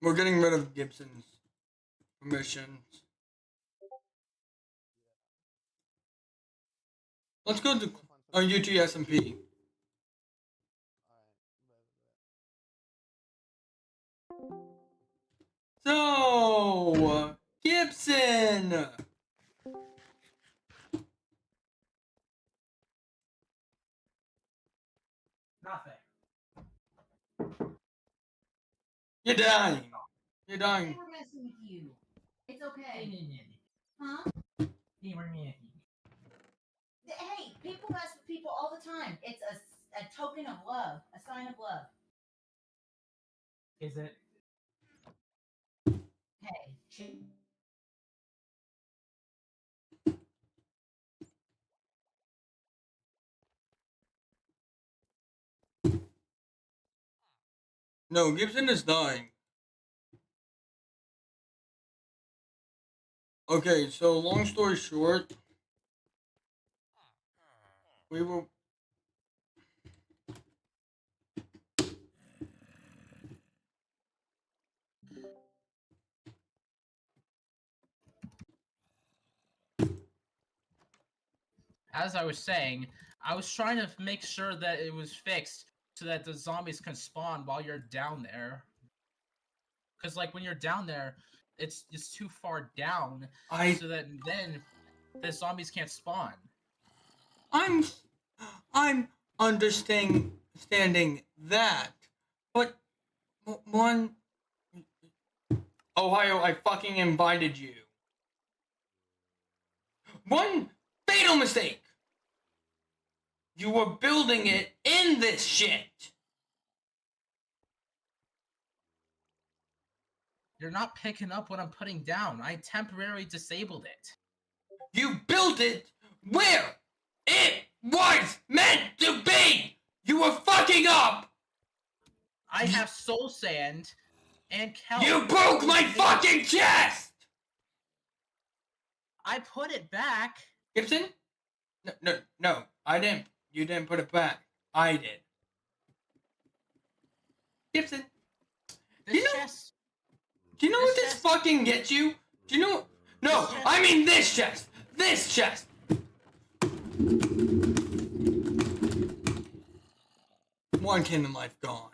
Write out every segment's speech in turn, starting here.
We're getting rid of Gibson's permissions. Let's go to UT SMP. So, Gibson! Nothing. You're dying. You're dying. We're messing with you. It's okay. Huh? Hey, people mess with people all the time. It's a token of love, a sign of love. Is it? Hey. No, Gibson is dying. Okay, so long story short, we were... As I was saying, I was trying to make sure that it was fixed so that the zombies can spawn while you're down there. Because, like, when you're down there, it's too far down so that then the zombies can't spawn. I'm understanding that, but one... Ohio, I fucking invited you. One fatal mistake! You were building it in this shit! You're not picking up what I'm putting down. I temporarily disabled it. You built it where it was meant to be! You were fucking up! I have soul sand and kelp. You broke my fucking chest! I put it back. Gibson? No, I didn't. You didn't put it back. I did. Gibson, This chest. do you know what this fucking gets you? Do you know? No, I mean this chest. This chest. One kingdom life gone.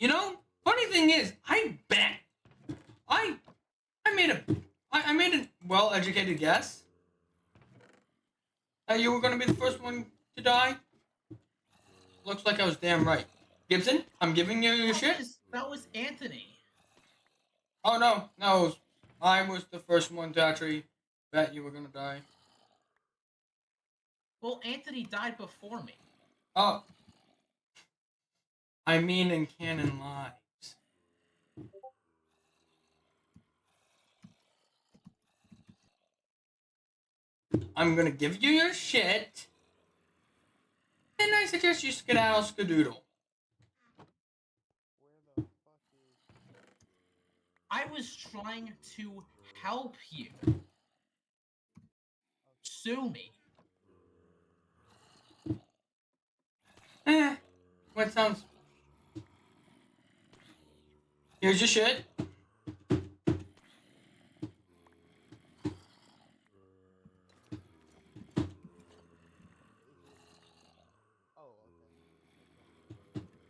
You know, funny thing is, I bet I made a well-educated guess that you were gonna be the first one to die. Looks like I was damn right. Gibson, I'm giving you your shit. That was Anthony. Oh no, I was the first one to actually bet you were gonna die. Well, Anthony died before me. Oh. I mean in canon lives. I'm gonna give you your shit. And I suggest you skedaddle skadoodle. I was trying to help you. Sue me. What sounds... Here's your shit.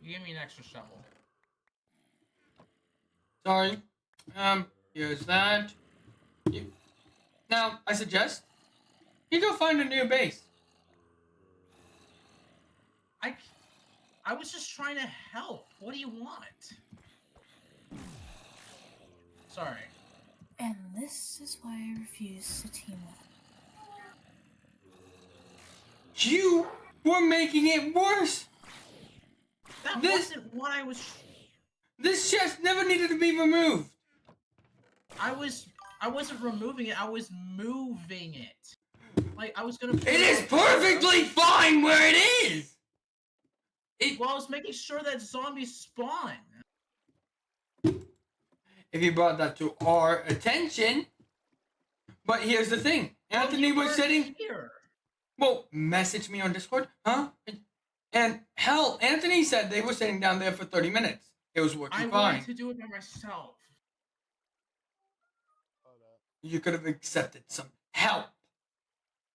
You give me an extra shovel. Sorry. Here's that. Now, I suggest you go find a new base. I was just trying to help. What do you want? Sorry. And this is why I refuse to team up. You were making it worse. That wasn't what I was... This chest never needed to be removed. I wasn't removing it. I was moving it. Like, I was gonna... It is perfectly fine where it is. Well, I was making sure that zombies spawn. If you brought that to our attention. But here's the thing. Anthony was sitting here. Well, message me on Discord, huh? And hell, Anthony said they were sitting down there for 30 minutes. It was working I fine. wanted to do it by myself. You could have accepted some help.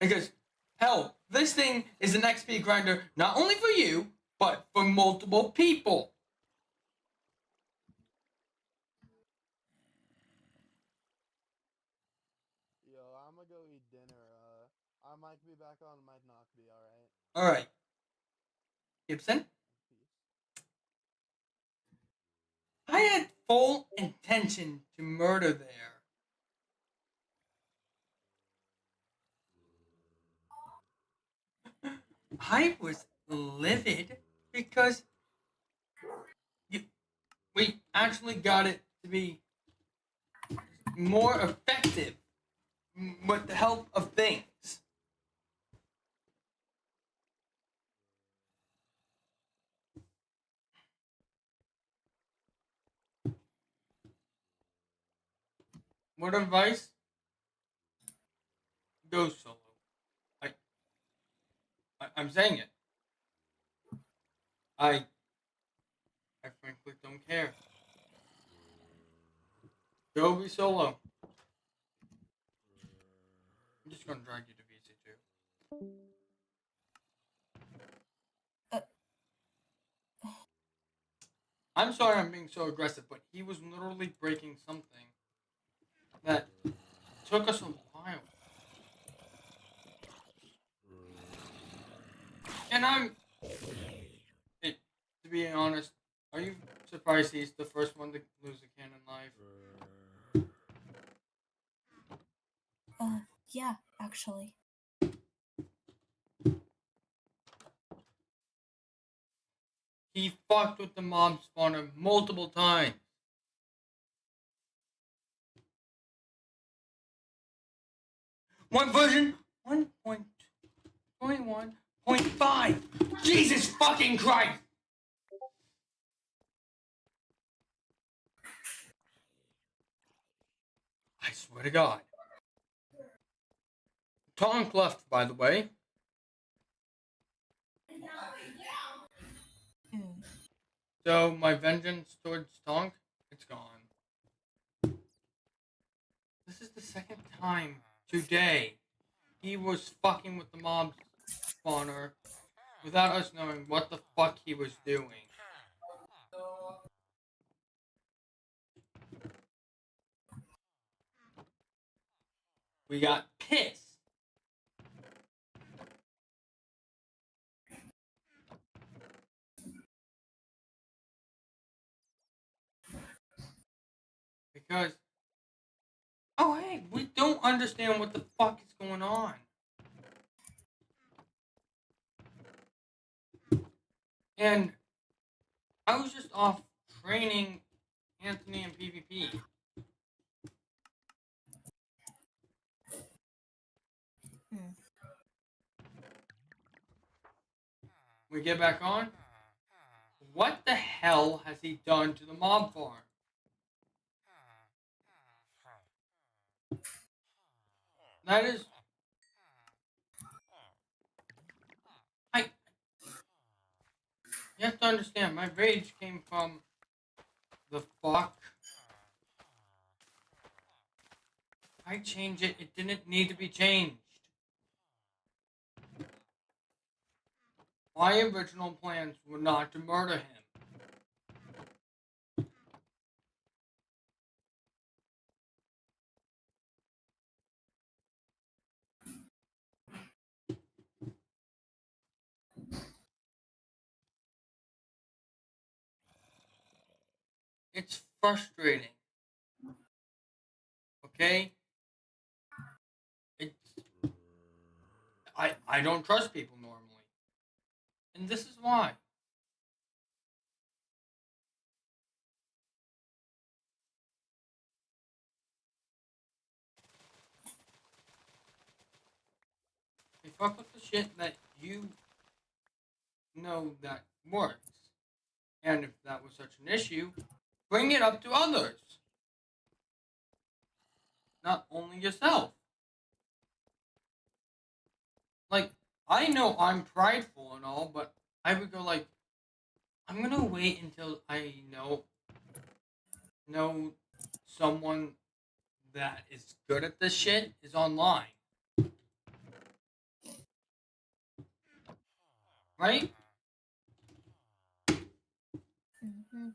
Because, hell, this thing is an XP grinder not only for you, but for multiple people. Yo, I'm gonna go eat dinner. I might be back on, might not be, alright? Alright. Gibson? I had full intention to murder there. I was livid because we actually got it to be more effective with the help of things. What advice? Go solo. I'm saying it. I frankly don't care. Go be solo. I'm just gonna drag you to VC2. I'm sorry I'm being so aggressive, but he was literally breaking something that took us a while. And to be honest, are you surprised he's the first one to lose a canon life? Yeah, actually. He fucked with the mob spawner multiple times. One version 1.21.5. Jesus fucking Christ! I swear to God. Tonk left, by the way. So my vengeance towards Tonk, it's gone. This is the second time today he was fucking with the mob spawner without us knowing what the fuck he was doing. We got pissed. Because, oh hey, we don't understand what the fuck is going on. And I was just off training Anthony in PvP. We get back on. What the hell has he done to the mob farm? That is... You have to understand, my rage came from the fuck. I changed it. It didn't need to be changed. My original plans were not to murder him. It's frustrating. Okay? It's... I don't trust people normally. And this is why. They fuck with the shit that you know that works. And if that was such an issue, bring it up to others. Not only yourself. Like, I know I'm prideful and all, but I would go like, I'm gonna wait until I know someone that is good at this shit is online. Right? Mm-hmm.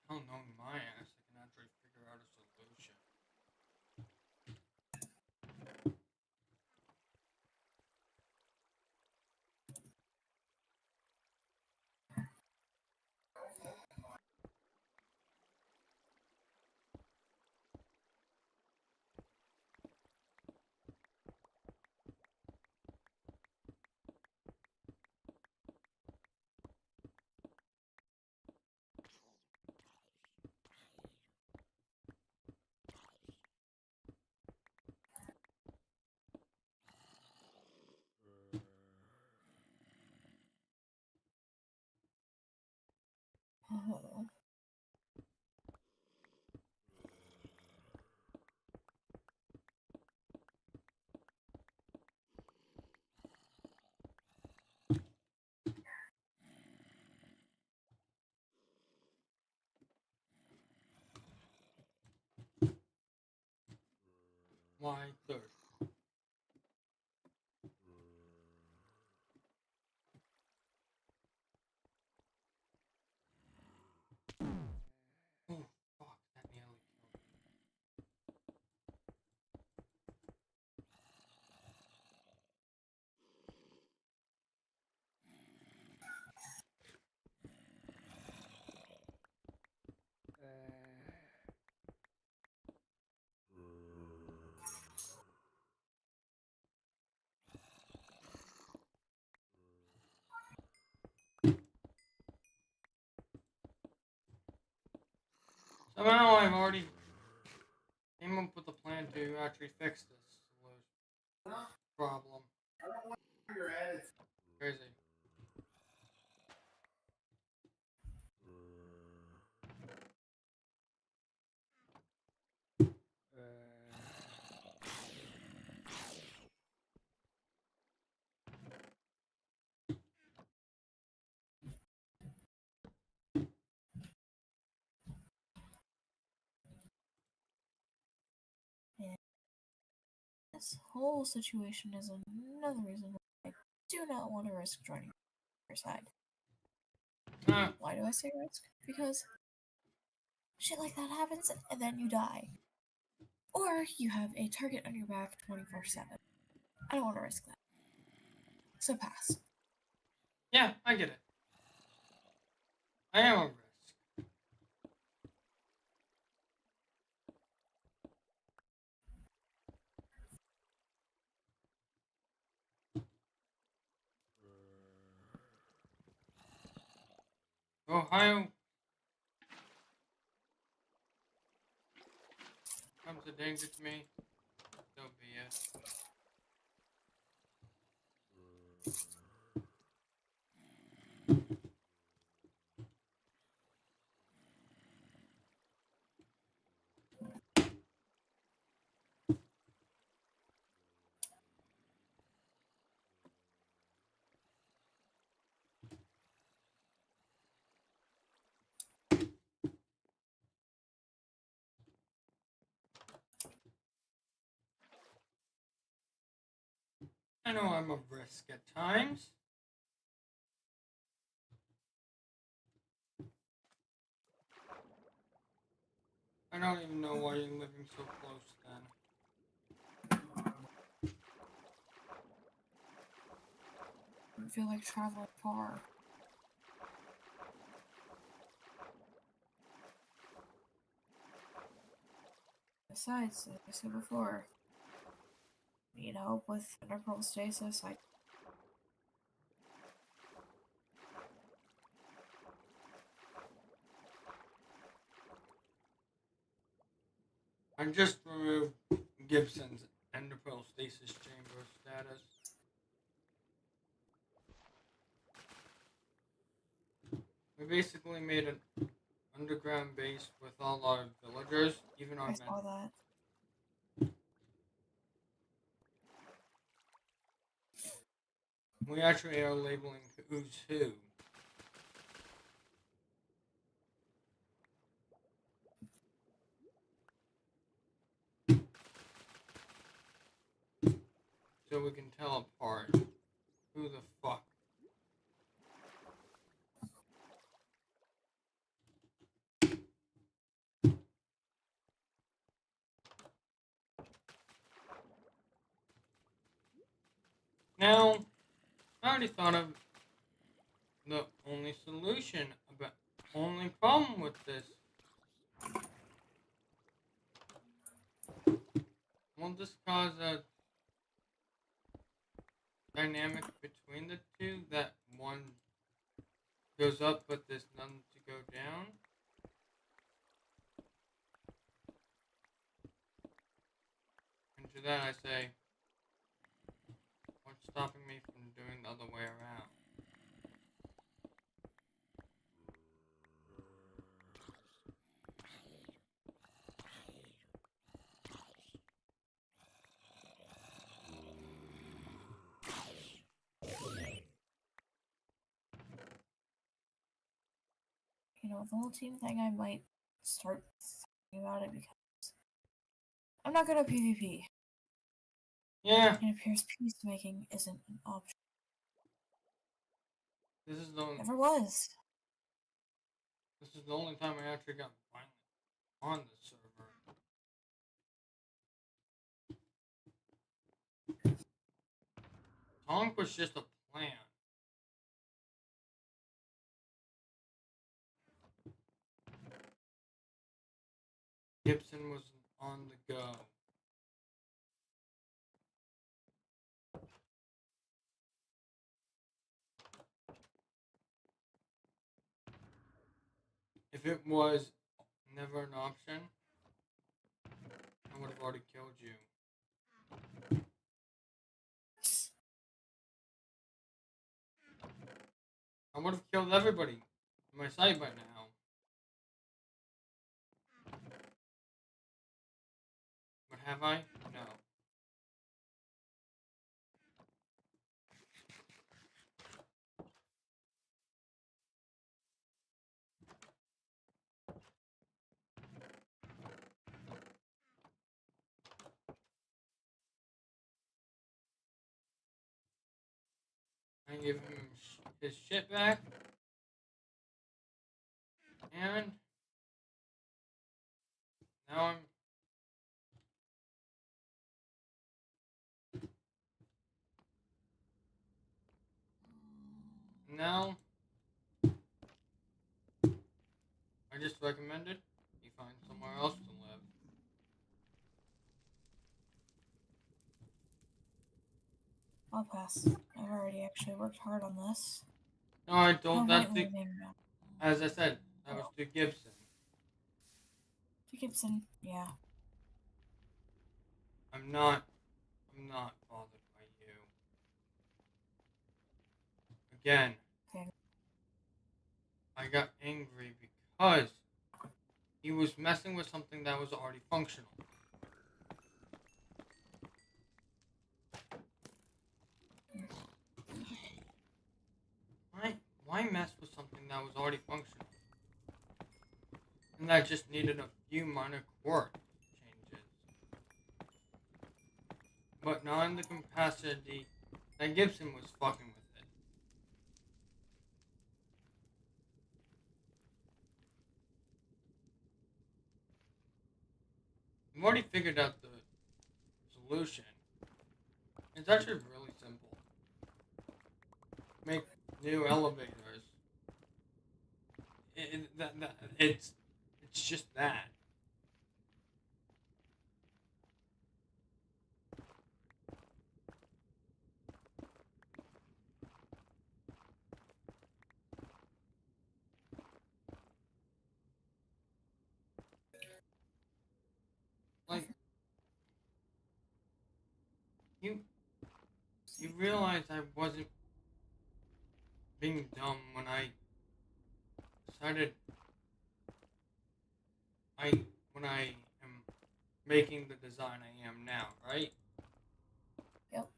Hell no, my ass, I can actually figure out a solution. Oh. Why third? Oh, fuck, that nearly killed me. Somehow I've already came up with a plan to actually fix this problem. Crazy. This whole situation is another reason why I do not want to risk joining your side. Why do I say risk? Because shit like that happens and then you die. Or you have a target on your back 24/7. I don't want to risk that. So pass. Yeah, I get it. I am a risk. Ohio comes a danger to me, so be it. I know I'm a risk at times. I don't even know why you're living so close then. I feel like traveling far. Besides, as I said before, need help with integral stasis. I just removed Gibson's endopearl stasis chamber. at us. We basically made an underground base with all our villagers, even our I men. saw that. We actually are labeling who's who. So we can tell apart who the fuck. Now, I already thought of the only solution, about only problem with this. Won't this cause a dynamic between the two, that one goes up but there's none to go down? And to that I say, what's stopping me from doing the other way around? You know, the whole team thing, I might start thinking about it because I'm not good at PvP. Yeah, It appears peacemaking isn't an option. this is the Never was. only time I actually got violent on the server. Tonk was just a plan. Gibson was on the go. If it was never an option, I would have already killed you. I would have killed everybody in my sight by now. But have I? No. I give him his shit back. And now I'm... Now, I just recommended he find somewhere else to live. I'll pass. I've already actually worked hard on this. No, I No told point that to... leaving now. As I said, that was to Gibson. To Gibson, yeah. I'm not bothered by you. Again, Okay. I got angry because he was messing with something that was already functional. Why mess with something that was already functional? And that just needed a few minor quirk changes. But not in the capacity that Gibson was fucking with it. I've already figured out the solution. It's actually really simple. Make new elevators. It's just that. Like, you You realize I wasn't being dumb when I decided when I am making the design I am now, right? Yep.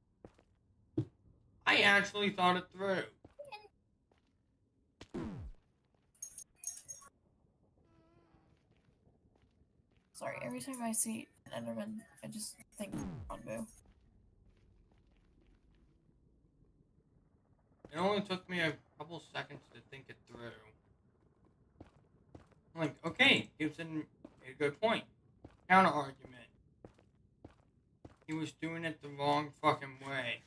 I actually thought it through. Sorry, every time I see an Enderman, I just think on Boo. It only took me a couple seconds to think it through. I'm like, okay, Gibson made a good point. Counter argument. He was doing it the wrong fucking way.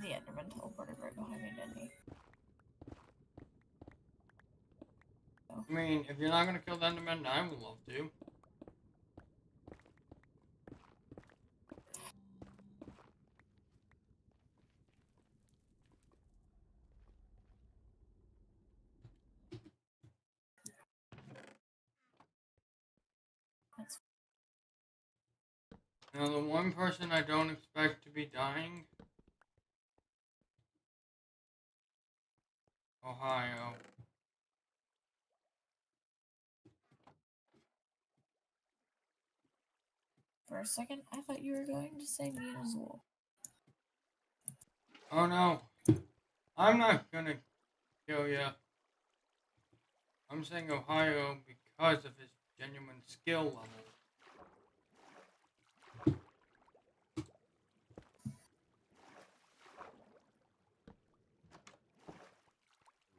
The Enderman teleported right behind me, didn't he? I mean, if you're not gonna kill the Enderman, I would love to. That's Now, the one person I don't expect to be dying... Ohio. For a second, I thought you were going to say me as well. Oh no. I'm not gonna kill ya. I'm saying Ohio because of his genuine skill level.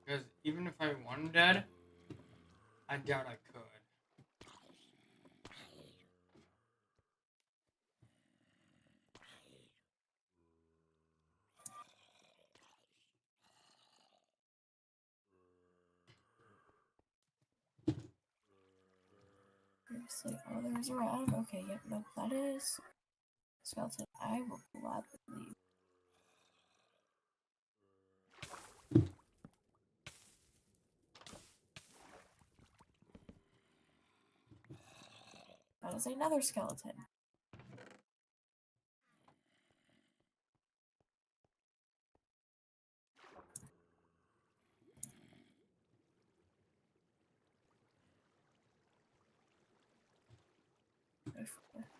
Because even if I won dead, I doubt I could. Seriously, oh, there's a rat. Okay, yep, nope, that is skeleton. I will gladly leave. That is another skeleton.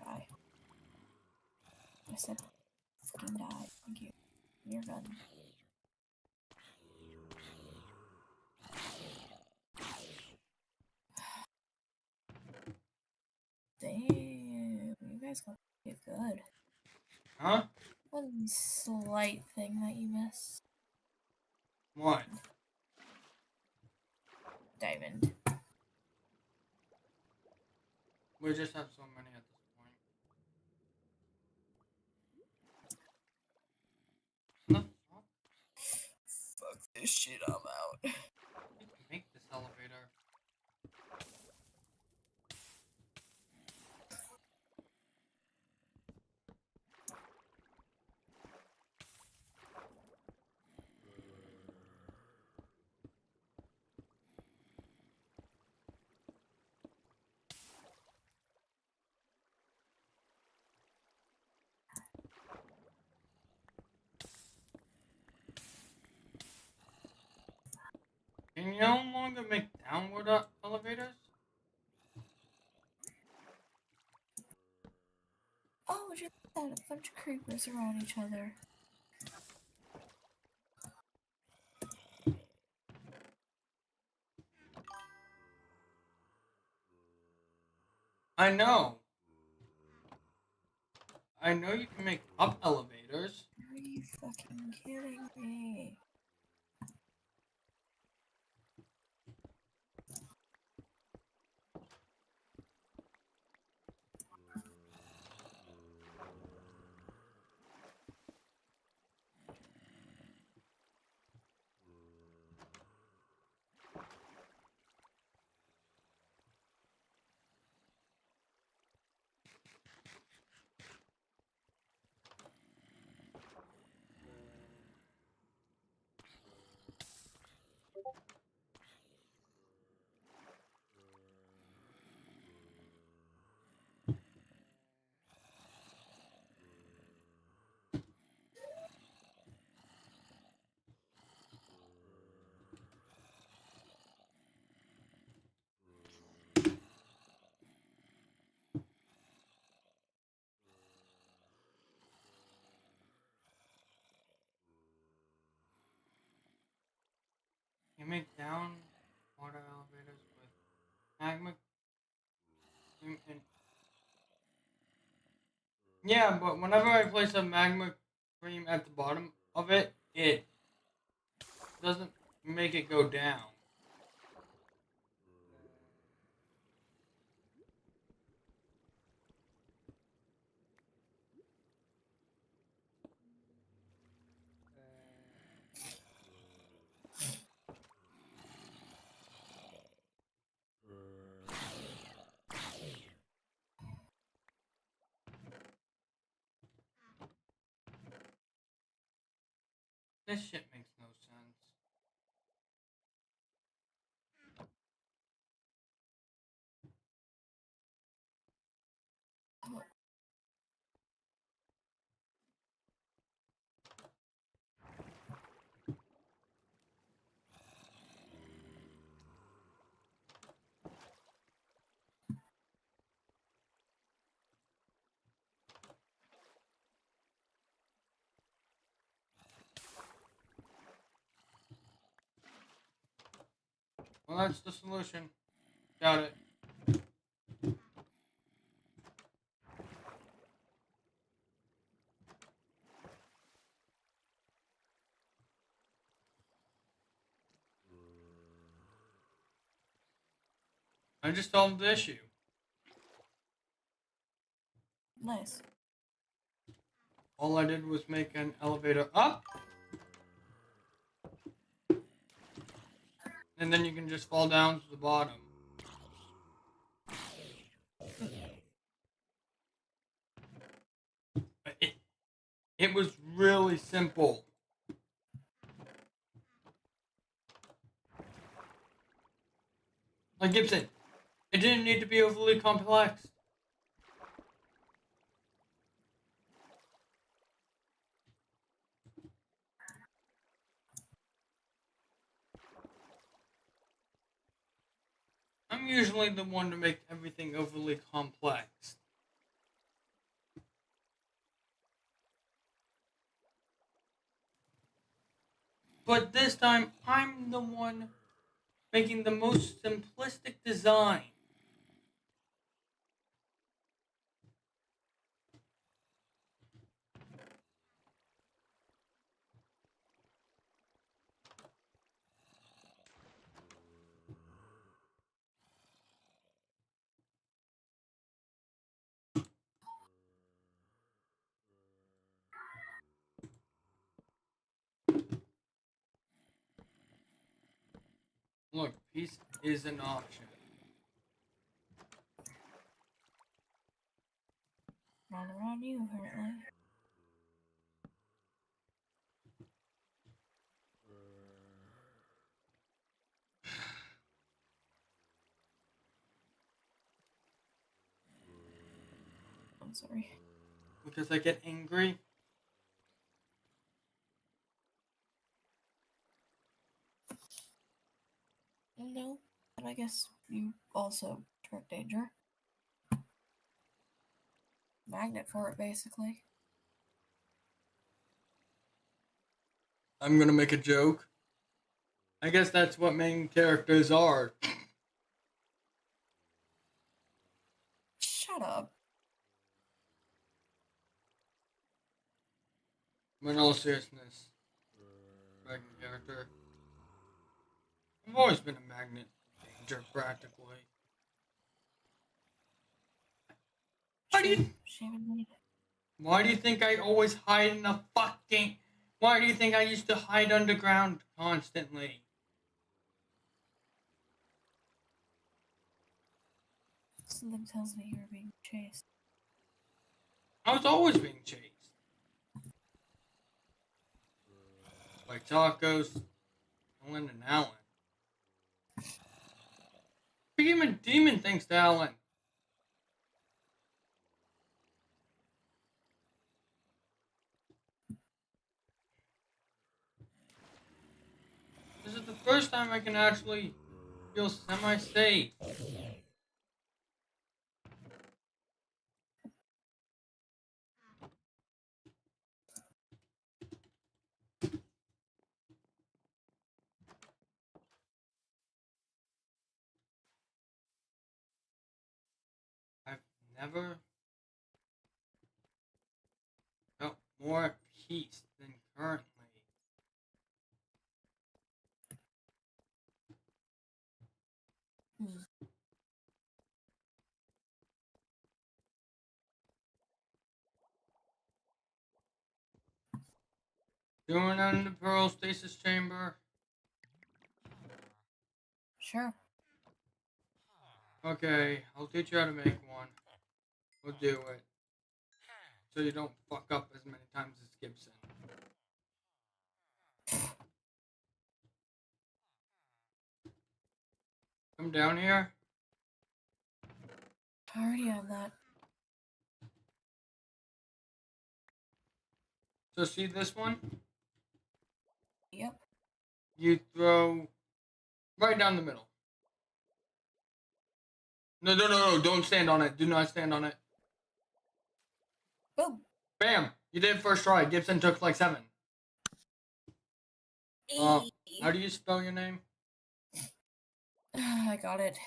Die. I said, fucking die. Thank you. You're done. Damn, you guys got to get good. Huh? One slight thing that you missed. What? Diamond. We just have so many at this point. What the fuck? Fuck this shit, I'm out. I need to make this elevator. Can you no longer make downward elevators? Oh, would you look at that? A bunch of creepers around each other. I know. I know you can make up elevators. Are you fucking kidding me? They make down water elevators with magma cream and yeah, but whenever I place a magma cream at the bottom of it, it doesn't make it go down. This shit makes no sense. Well, that's the solution. Got it. I just solved the issue. Nice. All I did was make an elevator up. And then you can just fall down to the bottom. It was really simple. Like Gibson, it didn't need to be overly complex. I'm usually the one to make everything overly complex. But this time, I'm the one making the most simplistic design. Look, peace is an option. Not around you, apparently. I'm sorry. Because I get angry. No, but I guess you also direct danger. Magnet for it, basically. I'm gonna make a joke. I guess that's what main characters are. Shut up. But in all seriousness, main character. I've always been a magnet danger, practically. Why do you? Shame indeed. Why do you think I always hide in the fucking? Why do you think I used to hide underground constantly? Something tells me you're being chased. I was always being chased. By tacos, Ellen and Alan. Became a demon thanks to Alan. This is the first time I can actually feel semi-safe. ever felt more at peace than currently. Hmm. Doing that in the Pearl Stasis Chamber. Sure. Okay, I'll teach you how to make one. We'll do it. So you don't fuck up as many times as Gibson. Come down here. Already on that. So see this one? Yep. You throw right down the middle. No, don't stand on it. Do not stand on it. Boom. Bam! You did it first try. Gibson took like 7. How do you spell your name? I got it.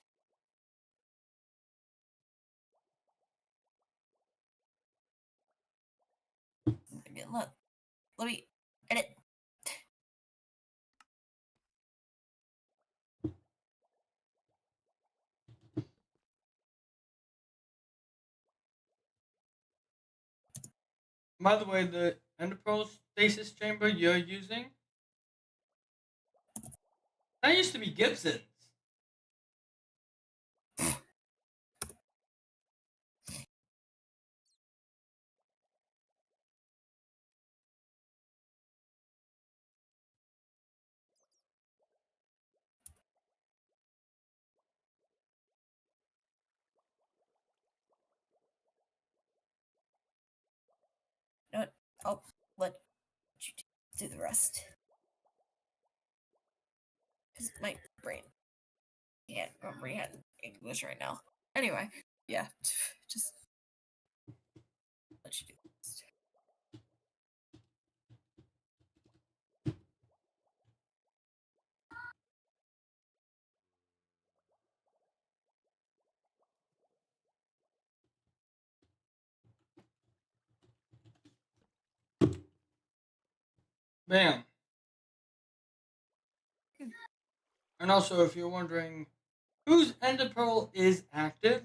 Let me edit. By the way, the Enderpearl Stasis Chamber you're using, that used to be Gibson's. You know what? I'll let you do the rest. Because my brain can't comprehend English right now. Anyway, yeah. Just let you do the rest. Bam. And also, if you're wondering whose Enderpearl is active,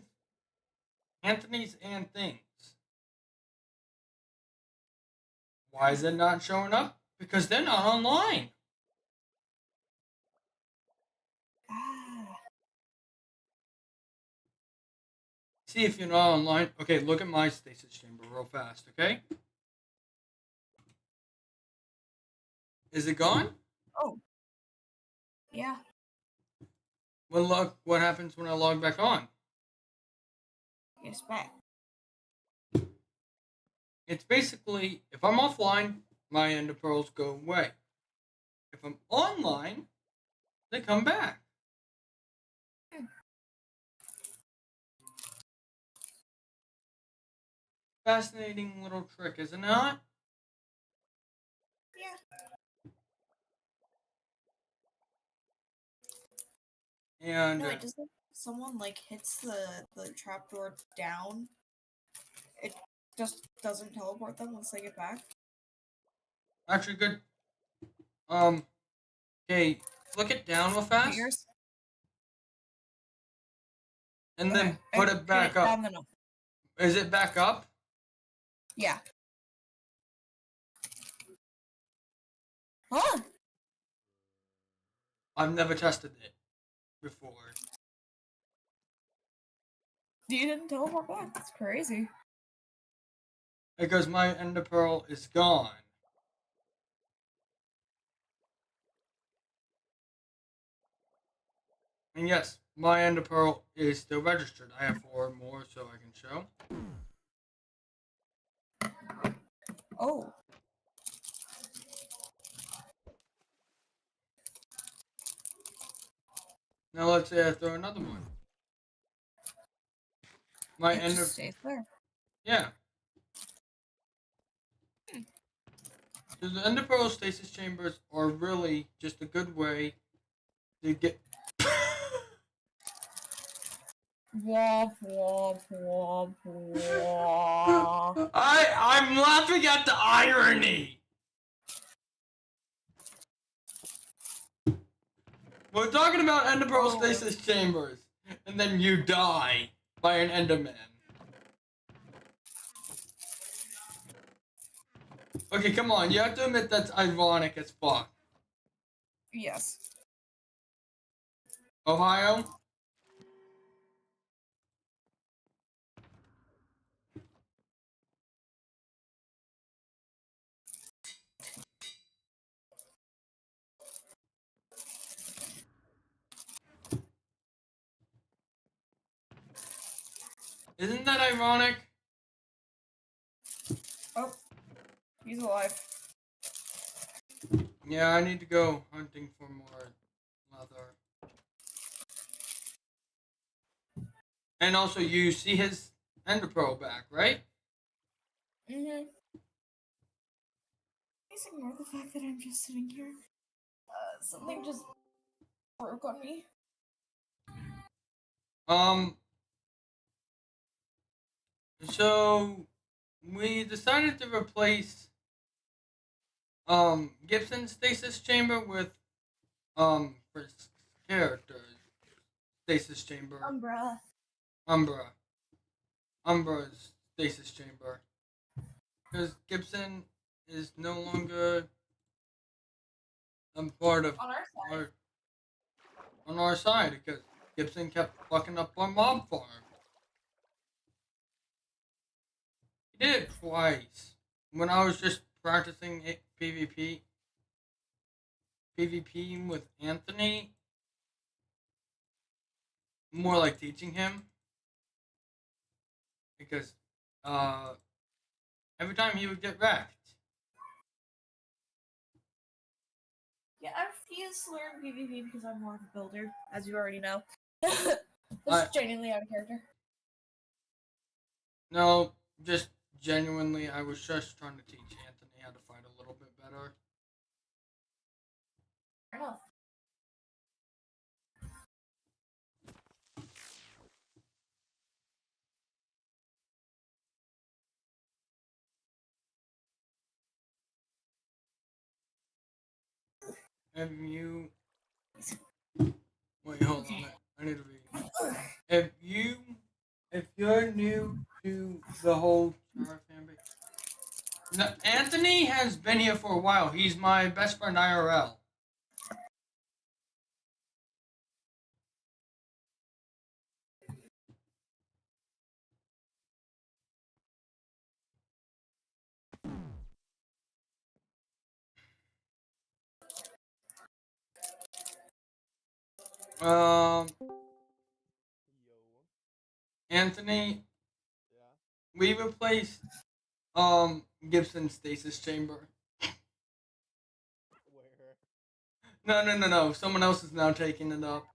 Anthony's and Things. Why is it not showing up? Because they're not online. Ah. See if you're not online. Okay, look at my Stasis Chamber real fast, okay? Is it gone? Oh. Yeah. Well, look what happens when I log back on. It's back. It's basically, if I'm offline, my Enderpearls go away. If I'm online, they come back. Fascinating little trick, is it not? Yeah. And No, it doesn't. Someone like hits the trapdoor down. It just doesn't teleport them once they get back. actually, good. Okay, flick it down real fast, Yours? and then Okay, put I it back hit up. down the no. Is it back up? Yeah. Huh? I've never tested it before. You didn't teleport back. That's crazy. Because my Enderpearl is gone. And yes, my Enderpearl is still registered. I have 4 more so I can show. Oh. Now let's say I throw another one. My It Ender... just stays there. Yeah. So the Enderpearl Stasis Chambers are really just a good way to get... Womp womp womp womp. I'm laughing at the irony. We're talking about enderpearl stasis chambers, and then you die by an enderman. Okay, come on, you have to admit that's ironic as fuck. Yes. Ohio? Isn't that ironic? Oh, he's alive. Yeah, I need to go hunting for more leather. And also, you see his enderpearl back, right? Mm-hmm. Please ignore the fact that I'm just sitting here. Something just broke on me. So we decided to replace Gibson's stasis chamber with Frisk's character stasis chamber. Umbra's stasis chamber. Because Gibson is no longer a part of On our side. on our side because Gibson kept fucking up our mob farm. He did it twice. When I was just practicing PvP with Anthony, more like teaching him. Because every time he would get wrecked. Yeah, I refuse to learn PvP because I'm more of a builder, as you already know. This is genuinely out of character. No, just genuinely, I was just trying to teach Anthony how to fight a little bit better. Fair enough. Have you... Wait, hold on. I need to read. If you're new to the whole Chara fanbase... No, Anthony has been here for a while. He's my best friend IRL. Yo. Anthony, Yeah. we replaced Gibson's stasis chamber. Where? No. Someone else is now taking it up.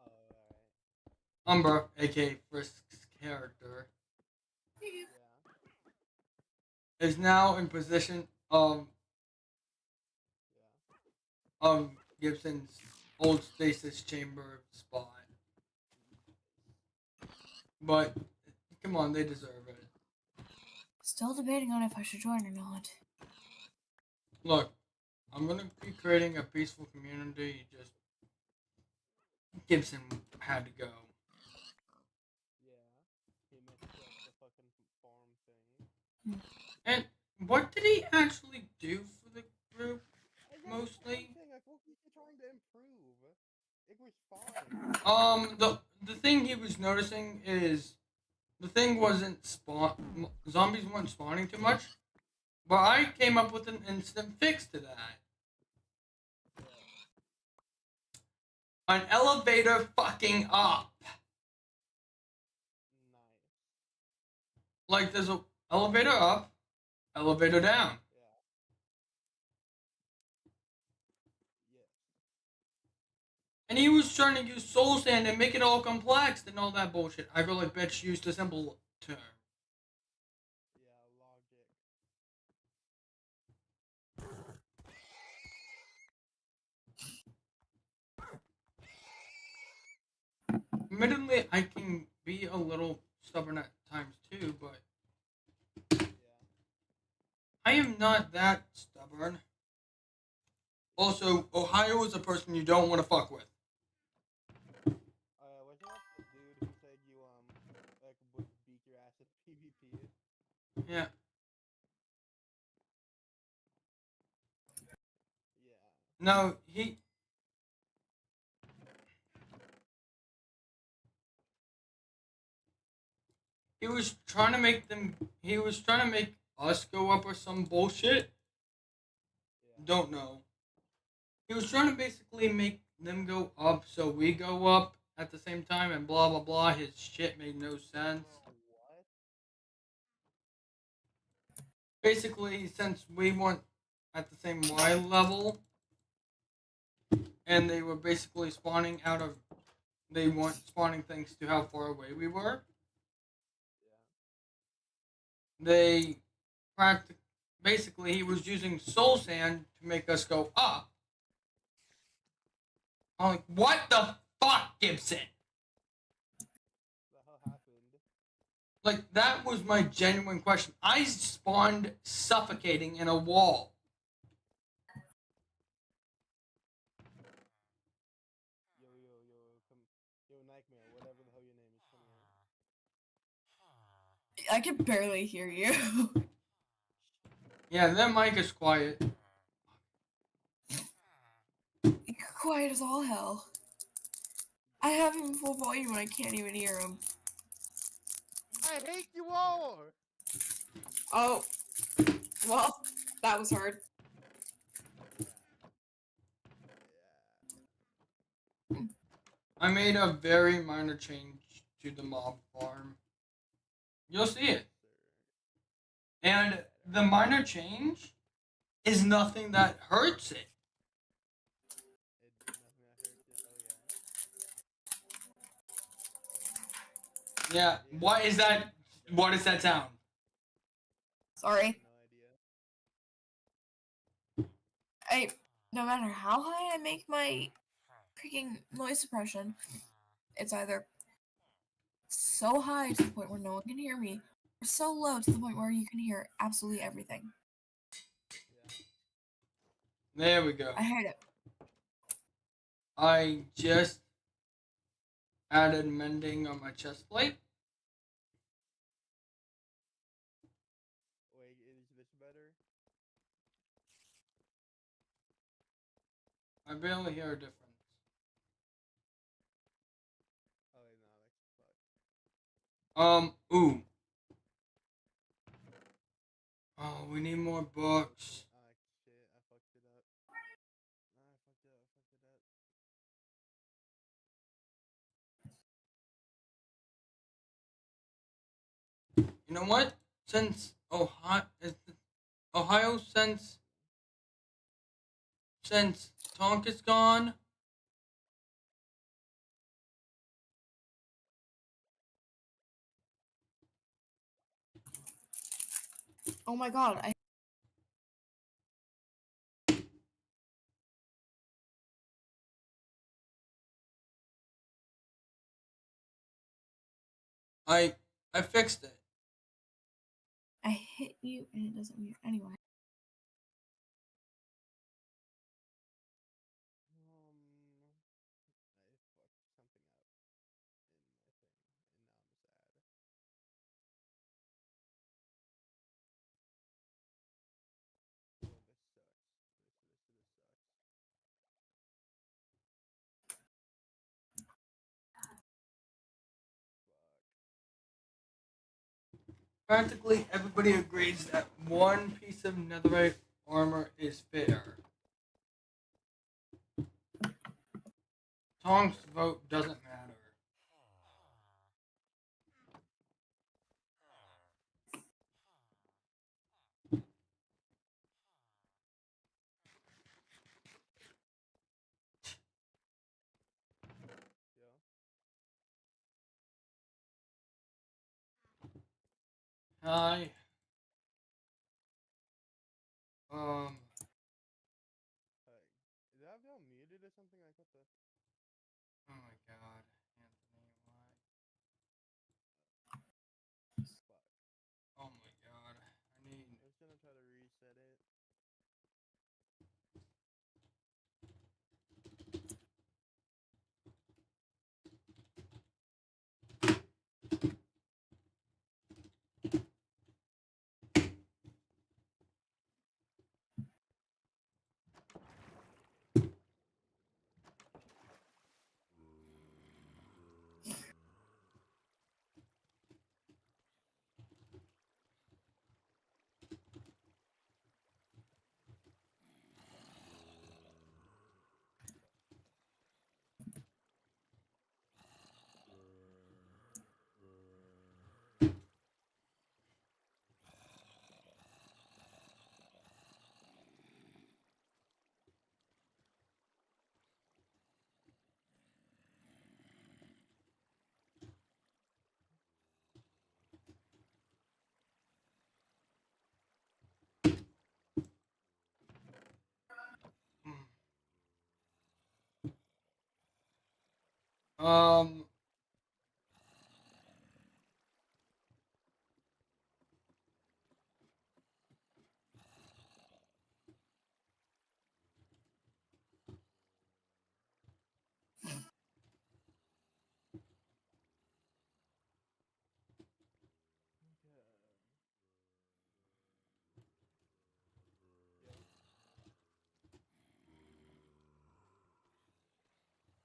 Oh, alright. Umber, aka Frisk's character, Yeah. is now in position of Yeah. Gibson's old stasis chamber spot. But come on, they deserve it. Still debating on if I should join or not. Look, I'm gonna be creating a peaceful community. Just Gibson had to go. Yeah. He messed up the fucking farm thing. And what did he actually do for the group? Mostly. Like, what was he trying to improve? It was fine. The thing he was noticing is the thing wasn't zombies weren't spawning too much, but I came up with an instant fix to that. An elevator fucking up. Nice. Like there's a elevator up, elevator down. Yeah. Yes. And he was trying to use soul sand and make it all complex and all that bullshit. I go like, bitch, use the simple term. Yeah, logic. admittedly, I can be a little stubborn at times too, but Yeah. I am not that stubborn. Also, Ohio is a person you don't want to fuck with. Wasn't that the dude who said you like would beat your ass at PvP? Yeah. Yeah. No, he was trying to make them. He was trying to make us go up or some bullshit. Yeah. Don't know. He was trying to basically make them go up so we go up at the same time and blah blah blah. His shit made no sense. Bro, what? Basically, since we weren't at the same Y level, and they were basically spawning out of, they weren't spawning thanks to how far away we were. Yeah. They basically he was using soul sand to make us go up. I'm like, what the fuck, Gibson? What the hell happened? Like, that was my genuine question. I spawned suffocating in a wall. Come. Yo, Nightmare, whatever the hell your name is, come here. I can barely hear you. Yeah, that mic is quiet. You're quiet as all hell. I have him full volume and I can't even hear him. I hate you all! Oh, well, that was hard. I made a very minor change to the mob farm. You'll see it. And the minor change is nothing that hurts it. Nothing that hurts it, oh yeah. Yeah, what is that? What is that sound? Sorry. No idea. No matter how high I make my freaking noise suppression, it's either so high to the point where no one can hear me, or so low to the point where you can hear absolutely everything. Yeah. There we go. I hate it. I just added mending on my chest plate. Wait, is this better? I barely hear a difference. Oh wait, no, that's fuck. Ooh. Oh, we need more books. Shit, I fucked it up. Nah, I fucked it up. You know what? Since Ohio, since Tonk is gone, Oh my god, I fixed it. I hit you and it doesn't mute anyway. I fucked something up in my thing, and now I'm sad. Oh, this sucks. This Practically everybody agrees that one piece of netherite armor is fair. Tonk's vote doesn't matter. Fuck. Yeah. Hi. Hey, did I have y'all muted or something? Like what the? Oh my god, Anthony, why? Um.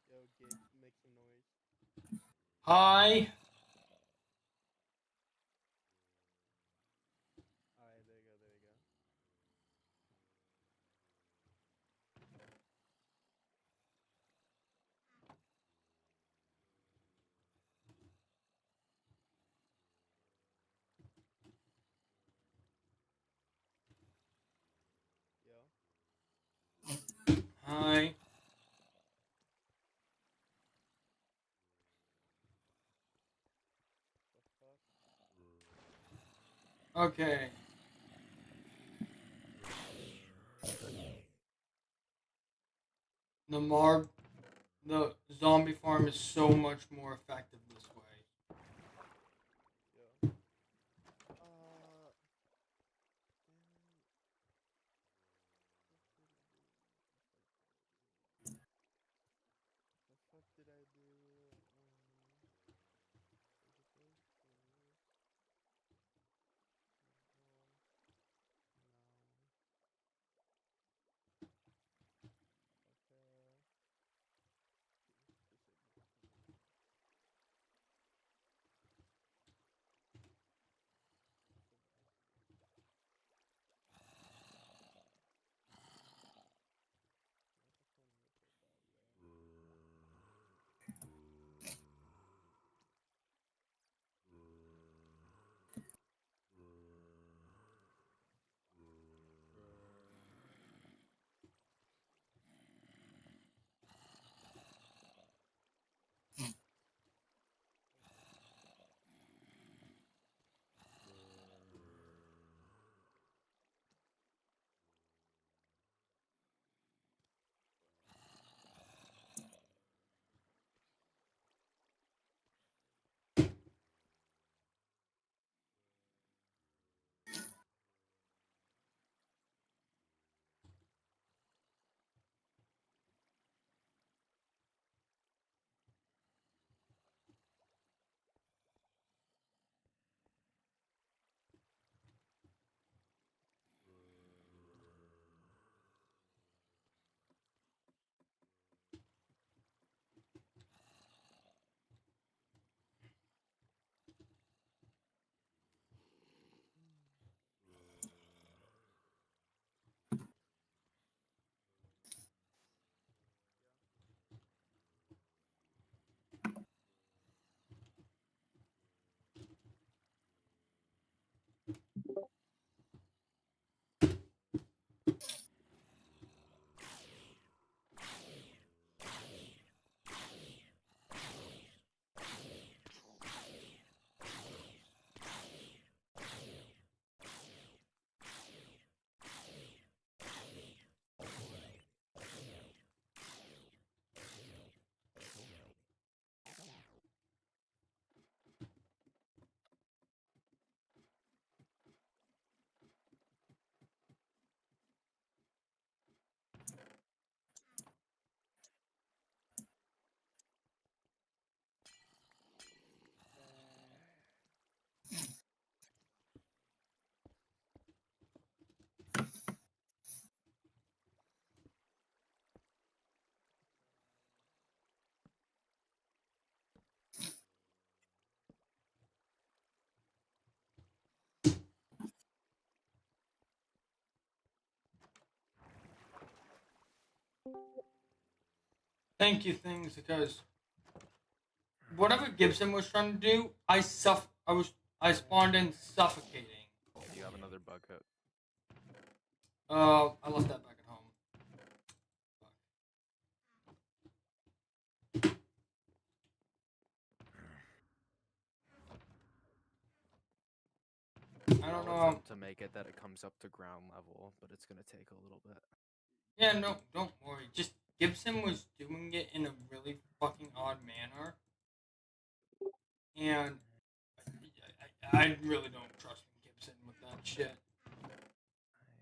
Yo, Gabe, make some noise. Hi. Alright, there you go, there you go. Yo, Hi. the fuck? Okay. The zombie farm is so much more effective this way. Yo. The fuck did I do? Was it this? Was it this? No. Okay. Disable command. Devices. Microphone input audio. Thank you, things, because whatever Gibson was trying to do, I spawned in suffocating. You have another bucket. I left that back at home. I don't I'll know. attempt to make it that it comes up to ground level, but it's gonna take a little bit. Yeah, no, don't worry. Just Gibson was doing it in a really fucking odd manner, and I really don't trust Gibson with that shit.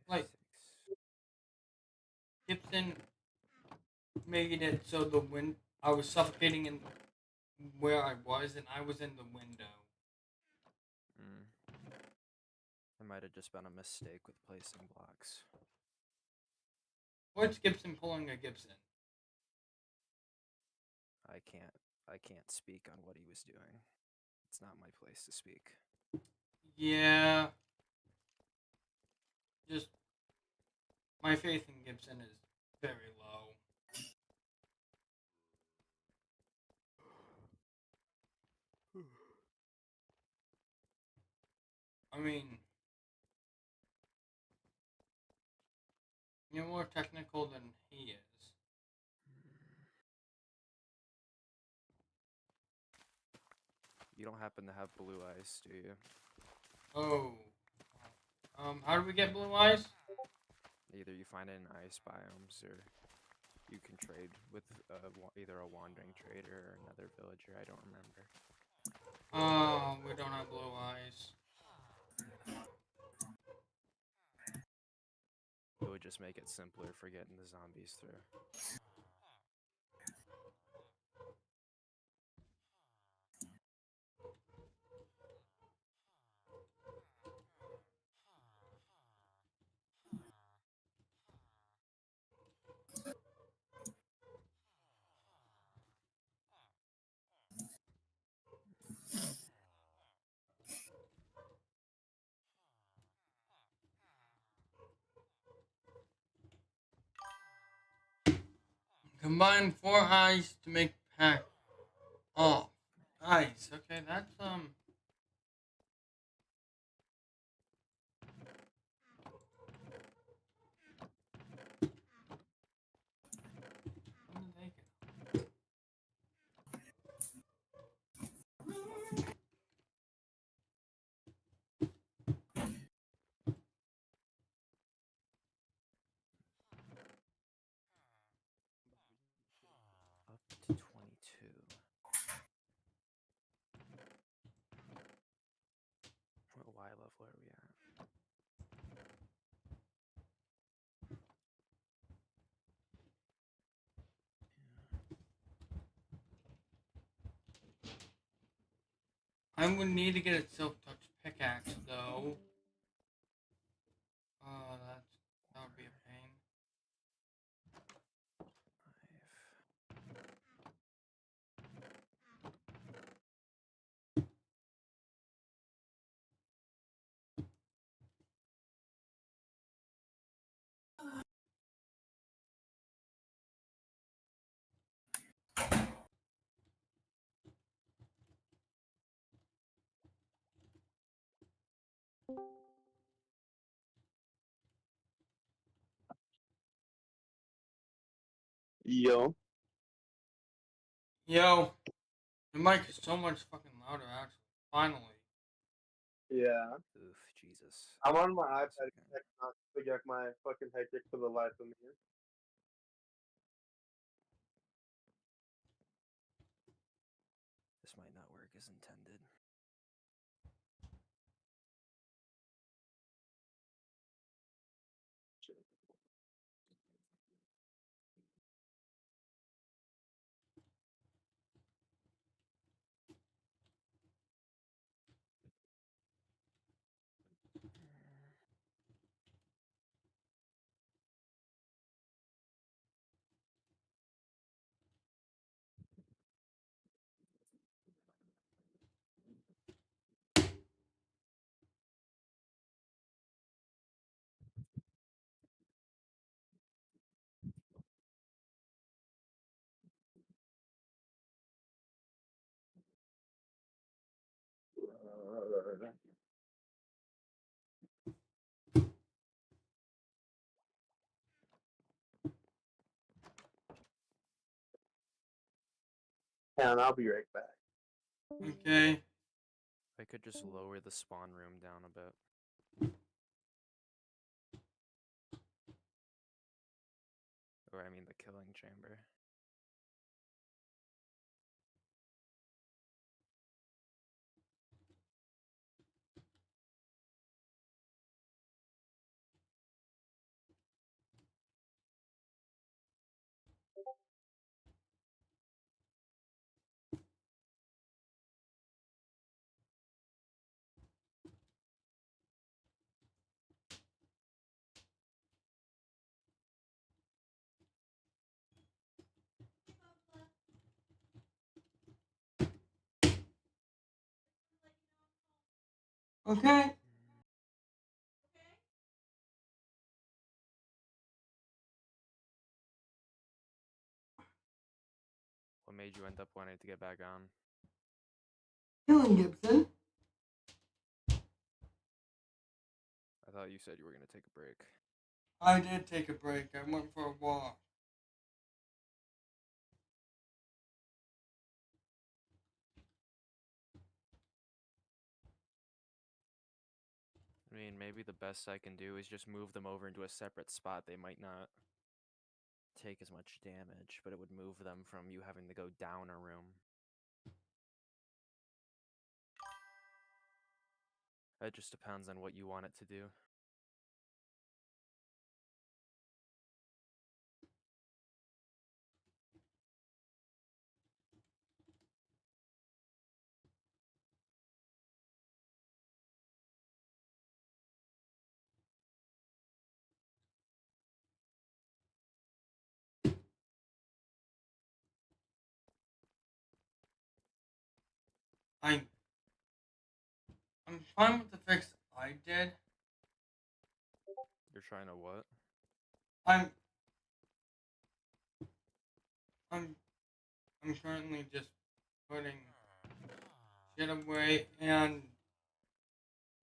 Like, Gibson made it so I was suffocating in where I was, and I was in the window. It might have just been a mistake with placing blocks. What's Gibson pulling a Gibson? I can't speak on what he was doing. It's not my place to speak. Yeah. Just my faith in Gibson is very low. I mean, you're more technical than he is. You don't happen to have blue eyes, do you? Oh. How do we get blue eyes? Either you find it in ice biomes, or you can trade with either a wandering trader or another villager. I don't remember. Oh, we don't have blue eyes. It would just make it simpler for getting the zombies through. Combine 4 eyes to make pack. Oh, nice. Okay, that's When did they get? Up to 22. What Y level are we at? I'm gonna need to get a silk touch pickaxe though. That would be a pain. Yo. Yo, the mic is so much fucking louder. Actually, finally. Yeah. Oof, Jesus. I'm on my Hold a iPad. second. Not to get my fucking hectic for the life of me. This might not work as intended. And I'll be right back. Okay. I could just lower the spawn room down a bit. Or I mean the killing chamber. Okay. What made you end up wanting to get back on? Killing Gibson. I thought you said you were gonna take a break. I did take a break. I went for a walk. I mean, maybe the best I can do is just move them over into a separate spot. They might not take as much damage, but it would move them from you having to go down a room. It just depends on what you want it to do. I I'm fine with the fix I did. You're trying to what? I'm I'm I'm currently just putting shit away, and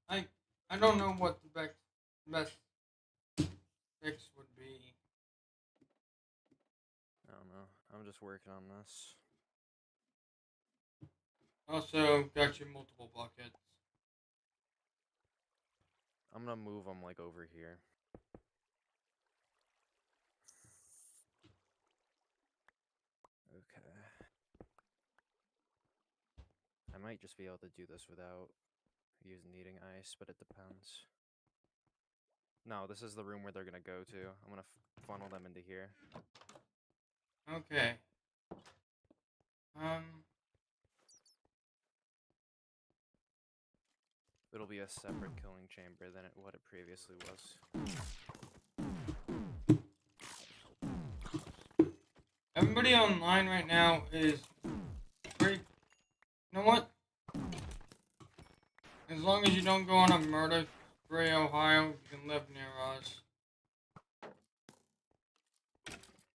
I I don't know what the best fix would be. I don't know. I'm just working on this. Also, got you multiple buckets. I'm gonna move them like over here. Okay. I might just be able to do this without needing ice, but it depends. No, this is the room where they're gonna go to. I'm gonna funnel them into here. Okay. It'll be a separate killing chamber than what it previously was. Everybody online right now is pretty. You know what? As long as you don't go on a murder spree, Ohio, you can live near us.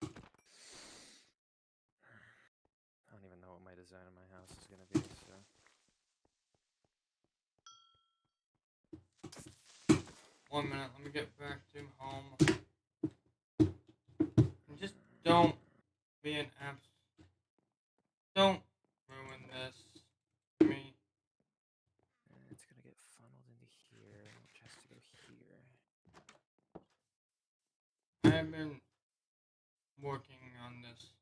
I don't even know what my design of my house is gonna be, so. 1 minute, let me get back to home. And just don't be an abs. Don't ruin this for me. It's gonna get funneled into here, which has to go here. I have been working on this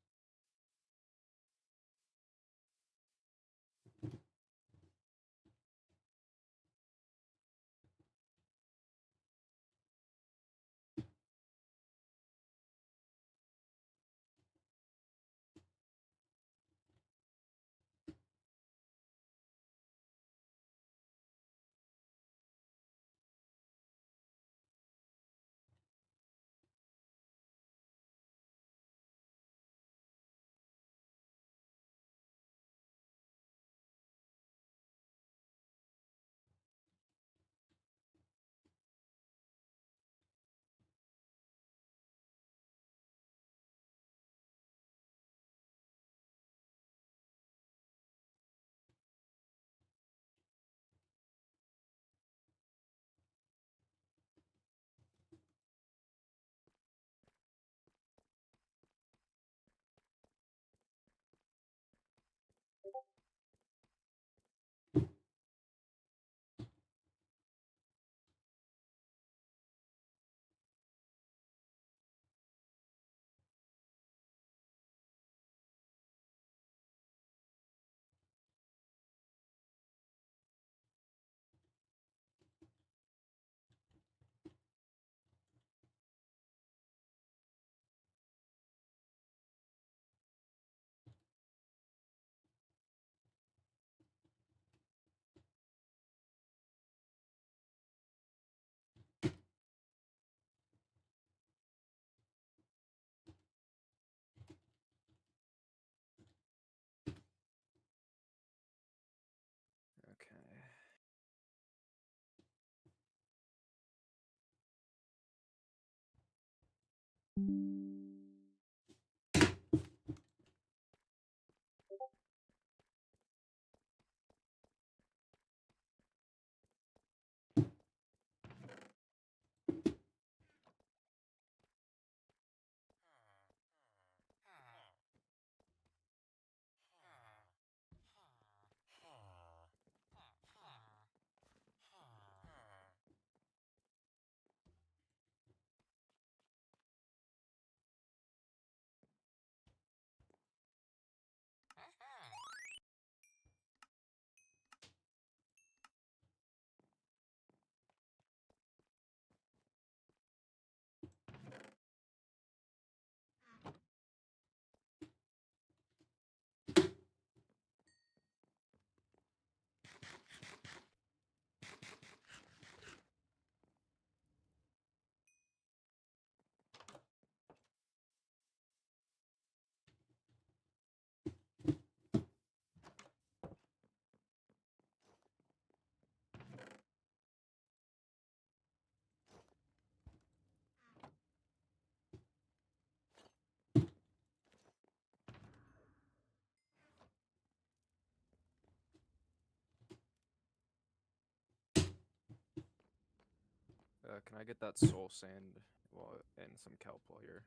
Can I get that soul sand and some kelp while you're...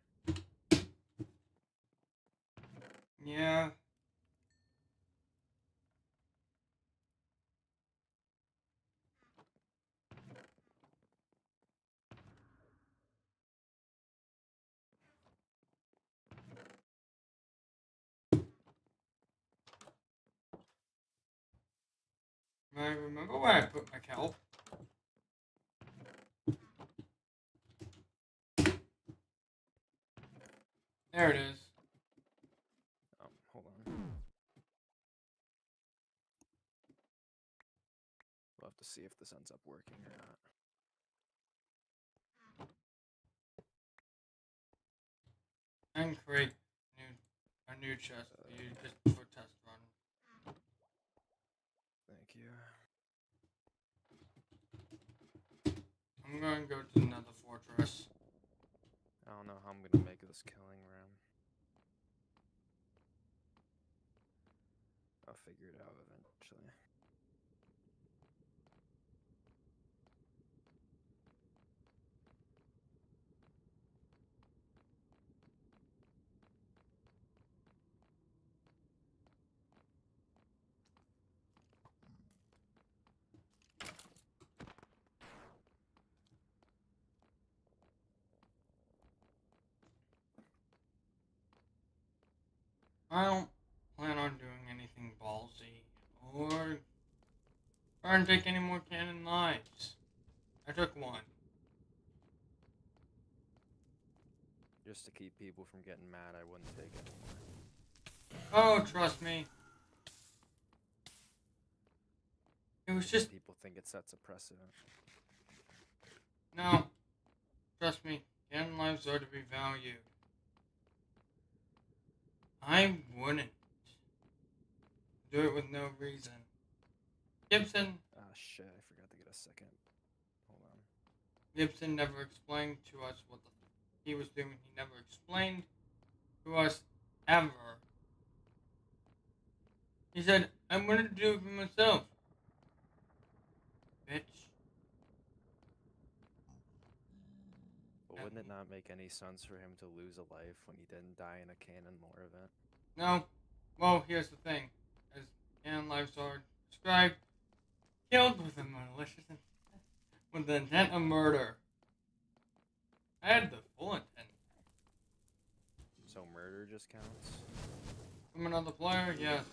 Yeah. I remember where I put my kelp. There it is. Hold on. We'll have to see if this ends up working or not. And create a new chest for you just for test run. Thank you. I'm going to go to another fortress. I don't know how I'm gonna make this killing room. I'll figure it out eventually. I don't plan on doing anything ballsy or trying to take any more cannon lives. I took one. Just to keep people from getting mad, I wouldn't take any more. Oh, trust me. It was just... People think it sets a precedent. No. Trust me. Cannon lives are to be valued. I wouldn't do it with no reason. Gibson Ah, shit, I forgot to get a second. Hold on. Gibson never explained to us what he was doing. He never explained to us ever. He said, I'm going to do it for myself. Bitch. But wouldn't it not make any sense for him to lose a life when he didn't die in a canon lore event? No. Well, here's the thing. As canon lives are described, killed with a malicious intent, with the intent of murder. I had the full intent. So murder just counts? From another player, yes.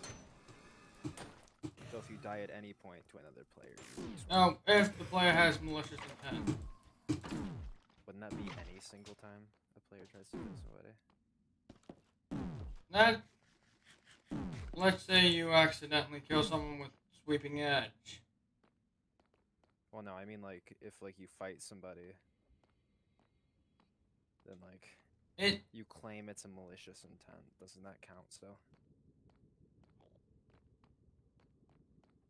So if you die at any point to another player, you lose one. No, if the player has malicious intent. Wouldn't that be any single time a player tries to kill somebody? That, let's say you accidentally kill someone with sweeping edge. Well, no, I mean like if like you fight somebody, then like you claim it's a malicious intent. Doesn't that count still?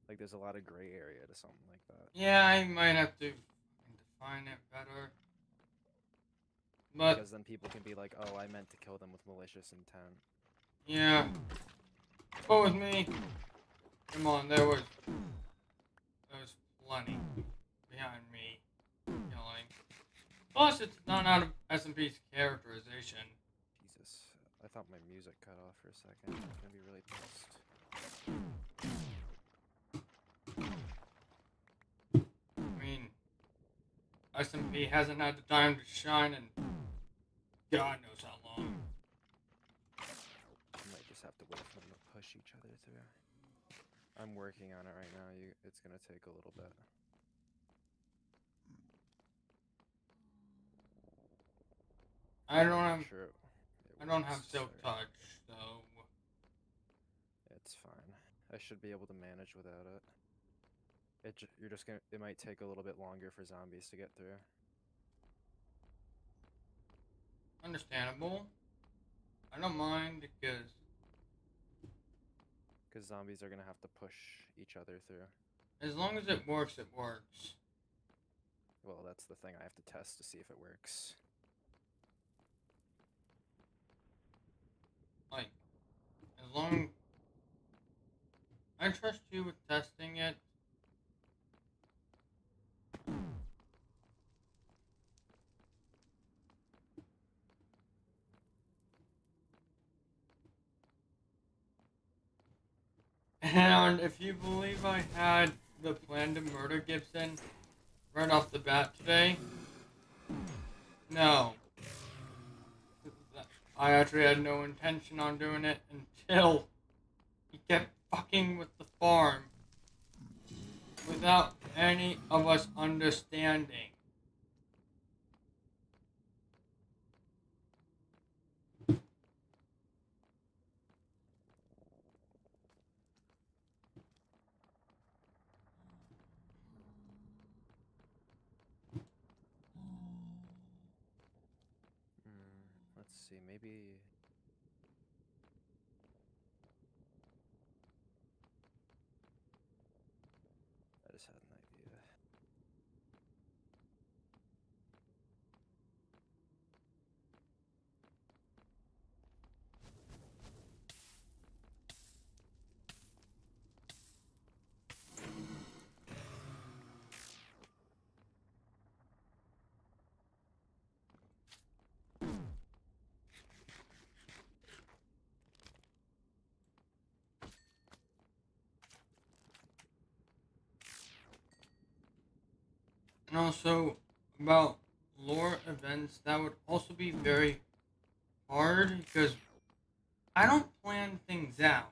Like there's a lot of gray area to something like that. Yeah, I might have to define it better. But because then people can be like, oh, I meant to kill them with malicious intent. yeah, but with me, come on, there was plenty behind me killing. Plus, it's not out of SMP's characterization. Jesus, I thought my music cut off for a second. I'm gonna be really pissed. I mean, SMP hasn't had the time to shine in God knows how long. I might just have to wait for them to push each other through. I'm working on it right now. It's gonna take a little bit. I don't have Sure, I don't have works, silk sorry. touch, so It's fine. I should be able to manage without it. You're just gonna. It might take a little bit longer for zombies to get through. understandable. I don't mind Because zombies are gonna have to push each other through. as long as it works, it works. Well, that's the thing I have to test to see if it works. Like, as long I trust you with testing it. And if you believe I had the plan to murder Gibson right off the bat today, no. I actually had no intention on doing it until he kept fucking with the farm without any of us understanding. Let's see. Maybe. I just had an idea. And also, about lore events, that would also be very hard because I don't plan things out.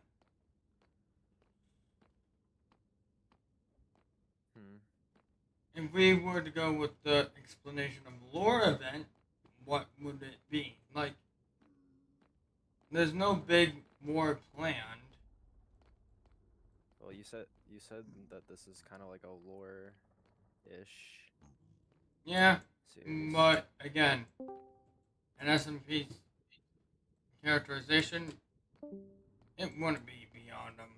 If we were to go with the explanation of lore event, what would it be? Like, there's no big war planned. Well, you said that this is kind of like a lore-ish Yeah, series. but again, an SMP's characterization, it wouldn't be beyond them.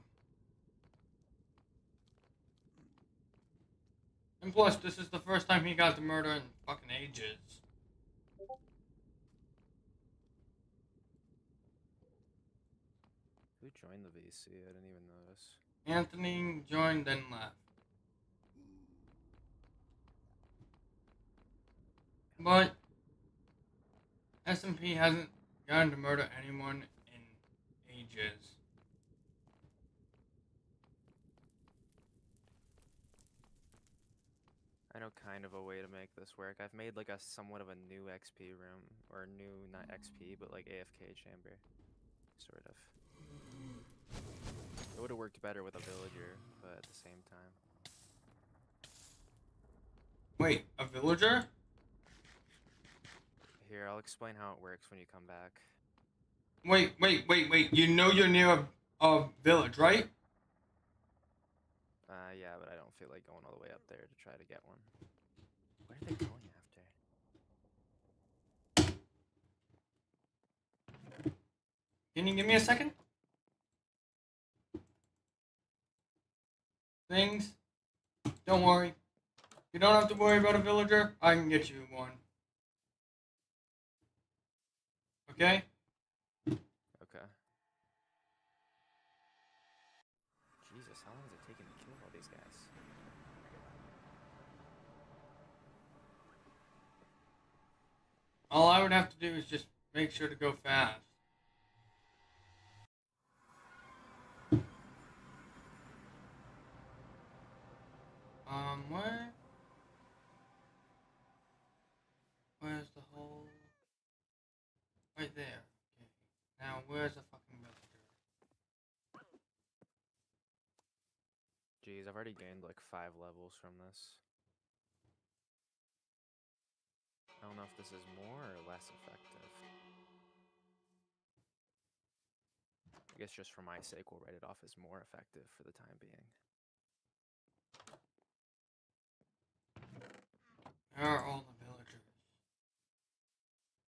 And plus, this is the first time he got the murder in fucking ages. Who joined the VC? I didn't even notice. Anthony joined, then left. But SMP hasn't gotten to murder anyone in ages. I know kind of a way to make this work. I've made like a somewhat of a new XP room, or new, not XP, but like AFK chamber, sort of. It would have worked better with a villager, but at the same time. Wait, a villager? Here, I'll explain how it works when you come back. Wait. You know you're near a village, right? Yeah, but I don't feel like going all the way up there to try to get one. Where are they going after? Can you give me a second? Things? Don't worry. You don't have to worry about a villager. I can get you one. Okay? Okay. Jesus, how long is it taking to kill all these guys? All I would have to do is just make sure to go fast. Where? Where's the hole? Right there. Okay. Now, where's the fucking villager? Jeez, I've already gained like 5 levels from this. I don't know if this is more or less effective. I guess just for my sake, we'll write it off as more effective for the time being. Where are all the villagers?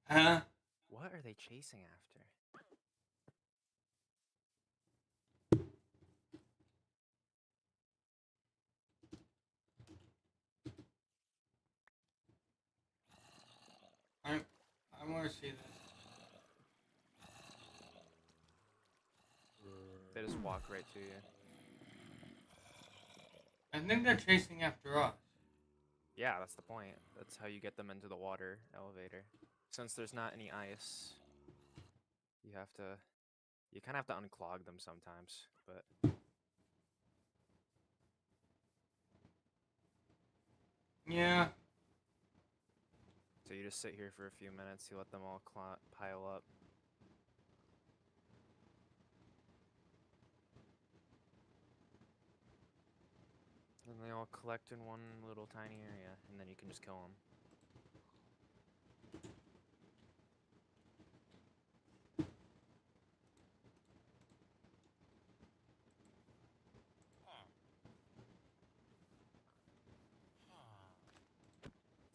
Huh? What are they chasing after? I want to see this. They just walk right to you. I think they're chasing after us. Yeah, that's the point. That's how you get them into the water elevator. Since there's not any ice, you kind of have to unclog them sometimes, but Yeah. so you just sit here for a few minutes, you let them all pile up. And they all collect in one little tiny area, and then you can just kill them.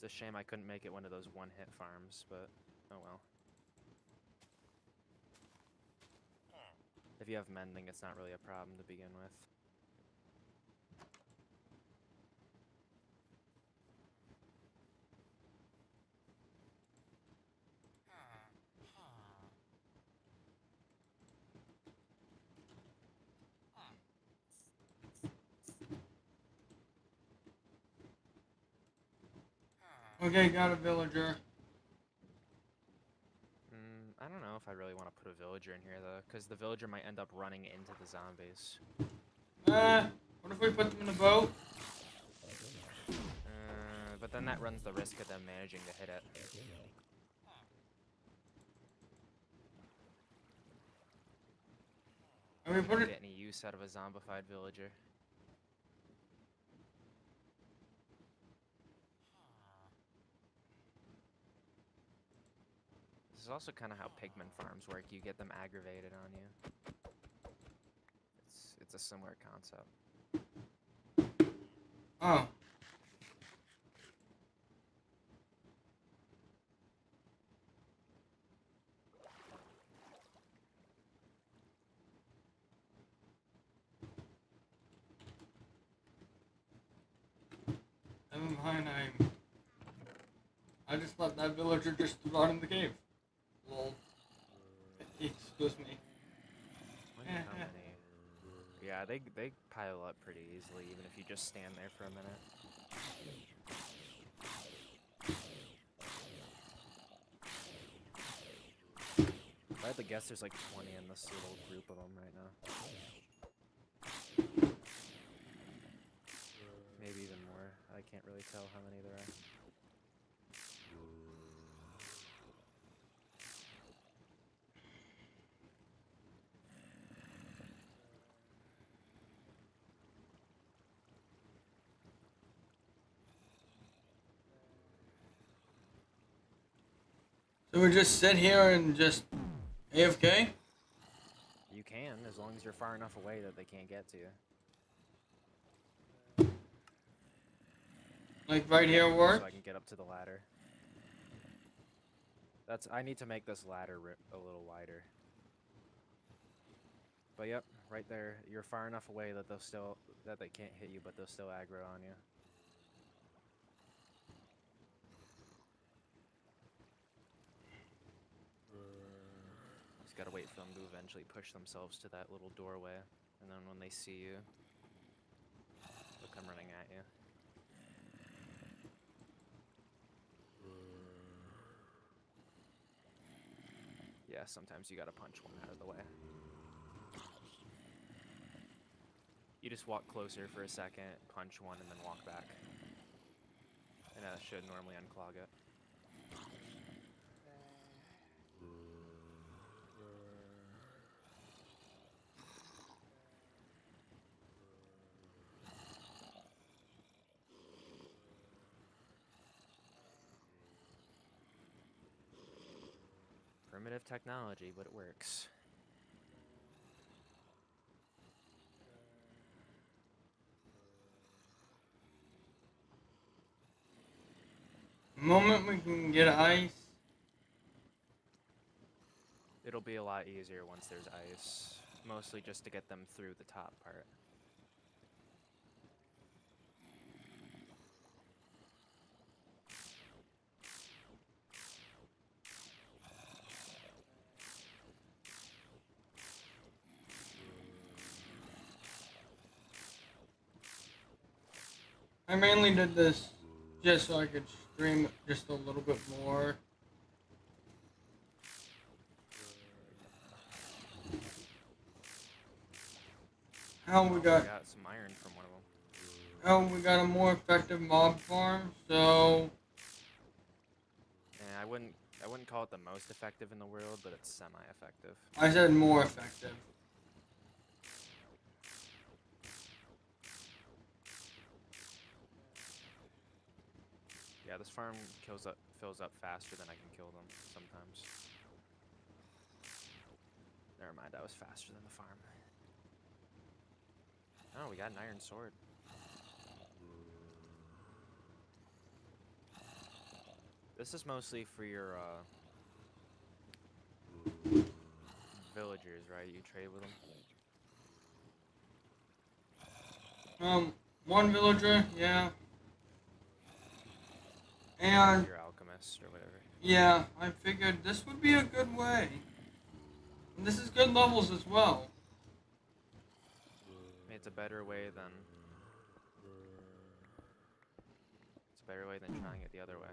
It's a shame I couldn't make it one of those one-hit farms, but oh well. If you have mending, it's not really a problem to begin with. Okay, got a villager. I don't know if I really want to put a villager in here, though, because the villager might end up running into the zombies. What if we put them in a boat? But then that runs the risk of them managing to hit it. I mean, put it. Get any use out of a zombified villager? This is also kind of how pigman farms work. You get them aggravated on you. It's a similar concept. Oh. Never mind, I just let that villager just rot in the cave. Lol. Excuse me. Wonder how many. Yeah, they pile up pretty easily, even if you just stand there for a minute. If I had to guess, there's like 20 in this little group of them right now. Maybe even more. I can't really tell how many there are. So we just sit here and just AFK? You can, as long as you're far enough away that they can't get to you. Like right here work? So I can get up to the ladder. I need to make this ladder a little wider. But yep, right there, you're far enough away that they can't hit you, but they'll still aggro on you. them to eventually push themselves to that little doorway, and then when they see you, they'll come running at you. Yeah, sometimes you gotta punch one out of the way. You just walk closer for a second, punch one, and then walk back. And that should normally unclog it. Primitive technology, but it works. The moment we can get ice. It'll be a lot easier once there's ice, mostly just to get them through the top part. I mainly did this just so I could stream just a little bit more. How we got some iron from one of them. we got a more effective mob farm, so And I wouldn't call it the most effective in the world, but it's semi-effective. I said more effective. Yeah, this farm fills up faster than I can kill them sometimes. Never mind, I was faster than the farm. Oh, we got an iron sword. This is mostly for your villagers, right? You trade with them. One villager, yeah. And Your alchemist or whatever. yeah, I figured this would be a good way. And this is good levels as well. I mean, it's a better way than trying it the other way.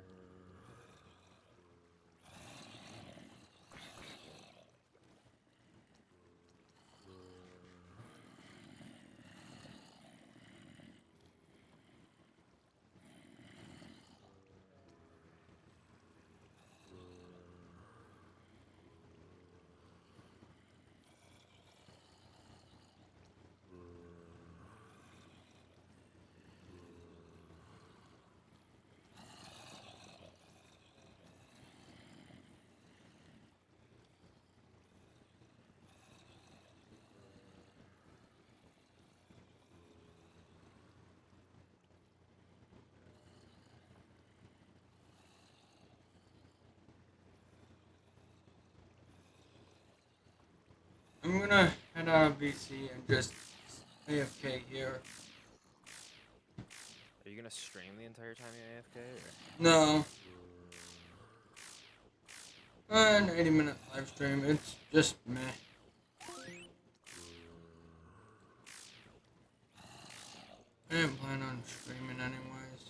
I'm gonna head out of BC and just AFK here. Are you gonna stream the entire time you're AFK? Or? No. An 80-minute live stream. It's just meh. I didn't plan on streaming